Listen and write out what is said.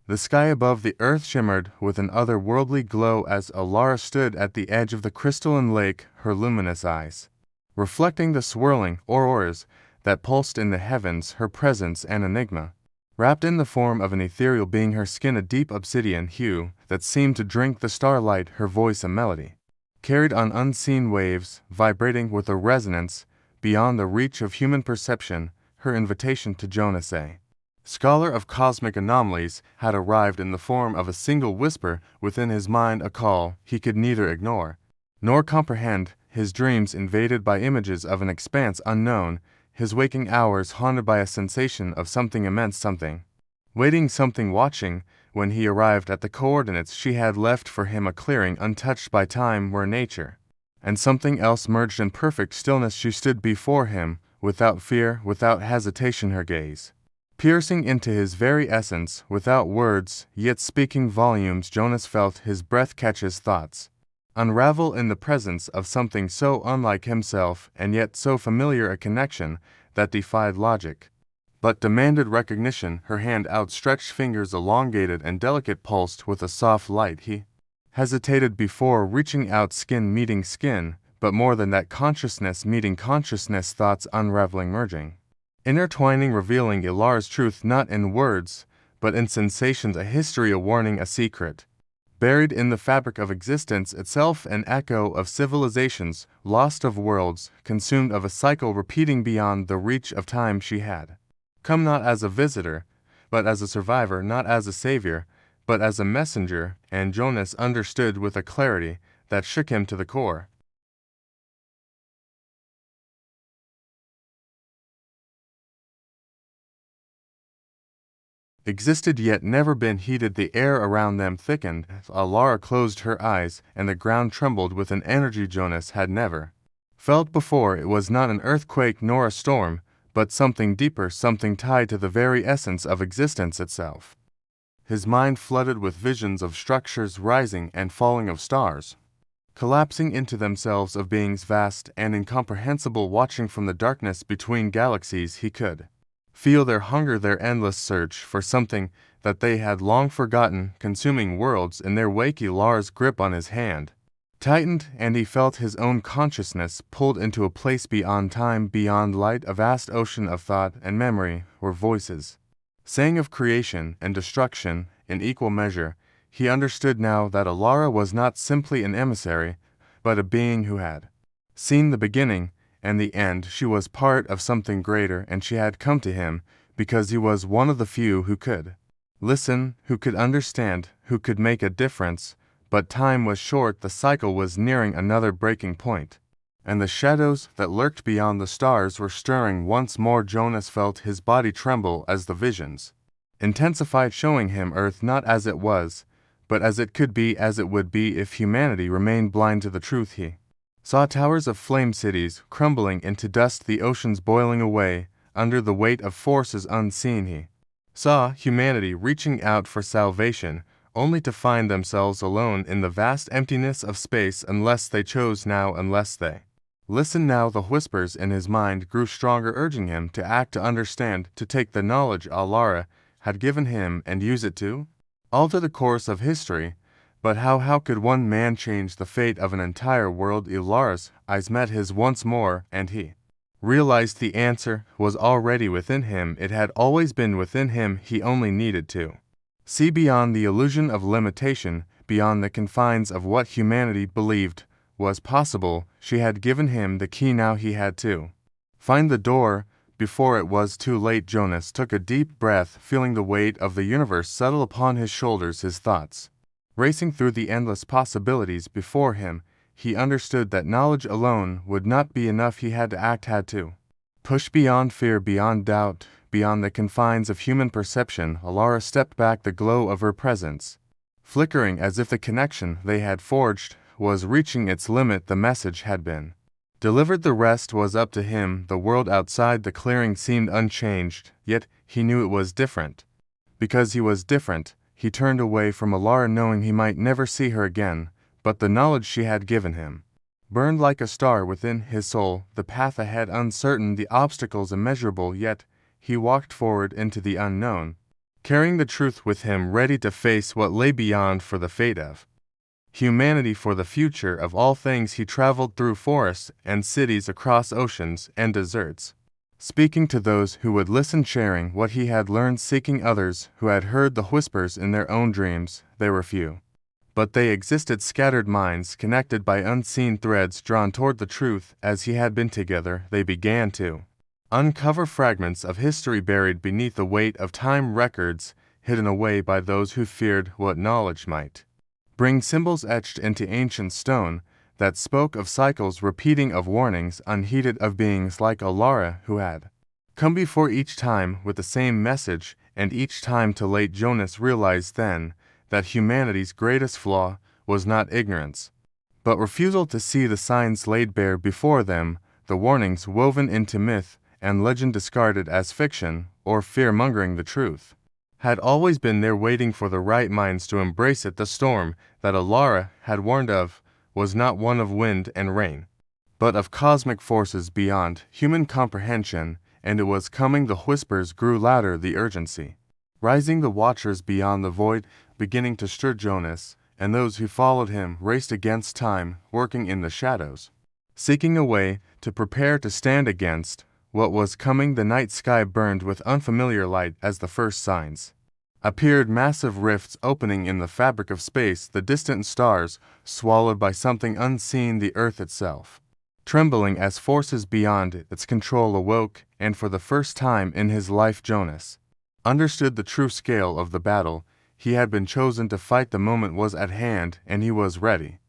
The sky above the earth shimmered with an otherworldly glow as Alara stood at the edge of the crystalline lake, her luminous eyes reflecting the swirling auroras that pulsed in the heavens, her presence an enigma. Wrapped in the form of an ethereal being, her skin a deep obsidian hue that seemed to drink the starlight, her voice a melody carried on unseen waves, vibrating with a resonance beyond the reach of human perception, her invitation to Jonas, a scholar of cosmic anomalies, had arrived in the form of a single whisper within his mind, a call he could neither ignore nor comprehend, his dreams invaded by images of an expanse unknown, his waking hours haunted by a sensation of something immense, something waiting, something watching. When he arrived at the coordinates she had left for him, a clearing untouched by time where nature and something else merged in perfect stillness, she stood before him, without fear, without hesitation, her gaze piercing into his very essence, without words, yet speaking volumes. Jonas felt his breath catch his thoughts unravel in the presence of something so unlike himself and yet so familiar, a connection that defied logic but demanded recognition. Her hand, outstretched fingers elongated and delicate, pulsed with a soft light. He hesitated before reaching out, skin meeting skin, but more than that, consciousness meeting consciousness, thoughts unraveling, merging, intertwining, revealing Ilara's truth not in words but in sensations, a history, a warning, a secret buried in the fabric of existence itself, an echo of civilizations, lost of worlds, consumed of a cycle repeating beyond the reach of time. She had come not as a visitor, but as a survivor, not as a savior, but as a messenger, and Jonas understood with a clarity that shook him to the core. Existed yet never been heeded. The air around them thickened. Alara closed her eyes, and the ground trembled with an energy Jonas had never felt before. It was not an earthquake nor a storm, but something deeper, something tied to the very essence of existence itself. His mind flooded with visions of structures rising and falling, of stars collapsing into themselves, of beings vast and incomprehensible watching from the darkness between galaxies. He could feel their hunger, their endless search for something that they had long forgotten, consuming worlds in their wake. Ilara's grip on his hand tightened, and he felt his own consciousness pulled into a place beyond time, beyond light, a vast ocean of thought and memory, where voices sang of creation and destruction in equal measure. He understood now that Alara was not simply an emissary, but a being who had seen the beginning and the end. She was part of something greater, and she had come to him because he was one of the few who could listen, who could understand, who could make a difference. But time was short, the cycle was nearing another breaking point, and the shadows that lurked beyond the stars were stirring once more. Jonas felt his body tremble as the visions intensified, showing him Earth not as it was, but as it could be, as it would be if humanity remained blind to the truth. He saw towers of flame, cities crumbling into dust, the oceans boiling away under the weight of forces unseen. He saw humanity reaching out for salvation, only to find themselves alone in the vast emptiness of space, unless they chose now, unless they listened now. The whispers in his mind grew stronger, urging him to act, to understand, to take the knowledge Alara had given him and use it to alter the course of history. But how could one man change the fate of an entire world? Ilara's eyes met his once more, and he realized the answer was already within him. It had always been within him. He only needed to see beyond the illusion of limitation, beyond the confines of what humanity believed was possible. She had given him the key, now he had to find the door before it was too late. Jonas took a deep breath, feeling the weight of the universe settle upon his shoulders, his thoughts racing through the endless possibilities before him. He understood that knowledge alone would not be enough. He had to act, had to push beyond fear, beyond doubt, beyond the confines of human perception. Alara stepped back, the glow of her presence flickering as if the connection they had forged was reaching its limit. The message had been delivered, the rest was up to him. The world outside the clearing seemed unchanged, yet he knew it was different. Because he was different, he turned away from Alara, knowing he might never see her again, but the knowledge she had given him burned like a star within his soul. The path ahead uncertain, the obstacles immeasurable, yet he walked forward into the unknown, carrying the truth with him, ready to face what lay beyond for the fate of humanity. For the future of all things he traveled through forests and cities, across oceans and deserts, speaking to those who would listen, sharing what he had learned, seeking others who had heard the whispers in their own dreams. They were few, but they existed, scattered minds connected by unseen threads, drawn toward the truth. As he had been together, they began to uncover fragments of history buried beneath the weight of time, records hidden away by those who feared what knowledge might bring, symbols etched into ancient stone that spoke of cycles repeating, of warnings unheeded, of beings like Alara who had come before, each time with the same message, and each time too late. Jonas realized then that humanity's greatest flaw was not ignorance, but refusal to see the signs laid bare before them, the warnings woven into myth and legend, discarded as fiction or fear-mongering. The truth had always been there, waiting for the right minds to embrace it. The storm that Alara had warned of was not one of wind and rain, but of cosmic forces beyond human comprehension, and it was coming. The whispers grew louder, the urgency rising, the watchers beyond the void beginning to stir. Jonas and those who followed him raced against time, working in the shadows, seeking a way to prepare to stand against what was coming. The night sky burned with unfamiliar light as the first signs appeared, massive rifts opening in the fabric of space, the distant stars swallowed by something unseen, the earth itself trembling as forces beyond its control awoke. And for the first time in his life, Jonas understood the true scale of the battle he had been chosen to fight. The moment was at hand, and he was ready.